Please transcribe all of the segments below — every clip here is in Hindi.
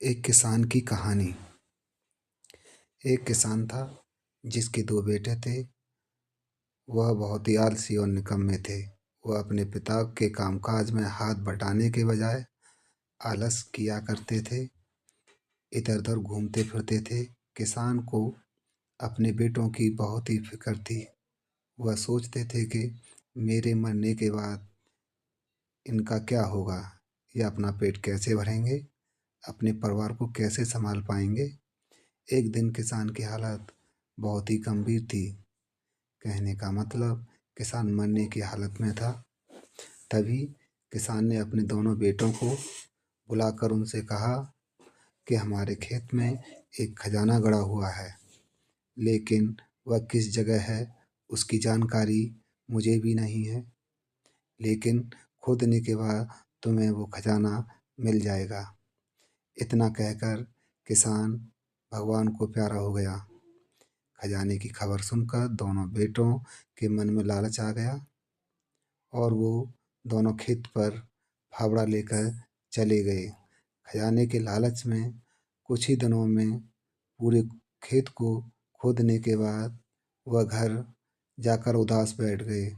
एक किसान की कहानी। एक किसान था जिसके दो बेटे थे। वह बहुत ही आलसी और निकम्मे थे। वह अपने पिता के कामकाज में हाथ बटाने के बजाय आलस किया करते थे, इधर उधर घूमते फिरते थे। किसान को अपने बेटों की बहुत ही फिक्र थी। वह सोचते थे कि मेरे मरने के बाद इनका क्या होगा, ये अपना पेट कैसे भरेंगे, अपने परिवार को कैसे संभाल पाएंगे। एक दिन किसान की हालत बहुत ही गंभीर थी। कहने का मतलब किसान मरने की हालत में था। तभी किसान ने अपने दोनों बेटों को बुलाकर उनसे कहा कि हमारे खेत में एक खजाना गड़ा हुआ है, लेकिन वह किस जगह है उसकी जानकारी मुझे भी नहीं है। लेकिन खोदने के बाद तुम्हें वो खजाना मिल जाएगा। इतना कहकर किसान भगवान को प्यारा हो गया। खजाने की खबर सुनकर दोनों बेटों के मन में लालच आ गया और वो दोनों खेत पर फावड़ा लेकर चले गए। खजाने के लालच में कुछ ही दिनों में पूरे खेत को खोदने के बाद वह घर जाकर उदास बैठ गए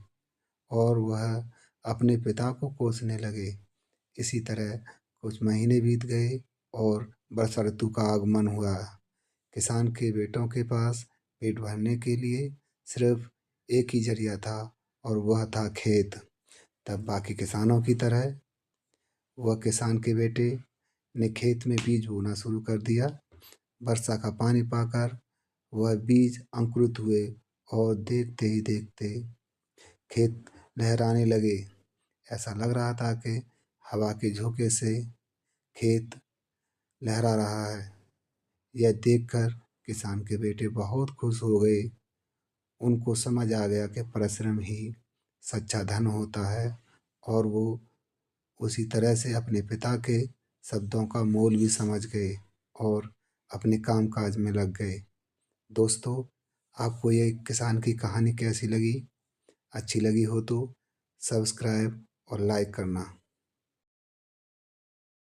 और वह अपने पिता को कोसने लगे। इसी तरह कुछ महीने बीत गए और वर्षा ऋतु का आगमन हुआ। किसान के बेटों के पास पेट भरने के लिए सिर्फ एक ही जरिया था और वह था खेत। तब बाकी किसानों की तरह वह किसान के बेटे ने खेत में बीज बोना शुरू कर दिया। वर्षा का पानी पाकर वह बीज अंकुरित हुए और देखते ही देखते खेत लहराने लगे। ऐसा लग रहा था कि हवा के झोंके से खेत लहरा रहा है। यह देखकर किसान के बेटे बहुत खुश हो गए। उनको समझ आ गया कि परिश्रम ही सच्चा धन होता है और वो उसी तरह से अपने पिता के शब्दों का मोल भी समझ गए और अपने काम काज में लग गए। दोस्तों, आपको ये किसान की कहानी कैसी लगी? अच्छी लगी हो तो सब्सक्राइब और लाइक करना।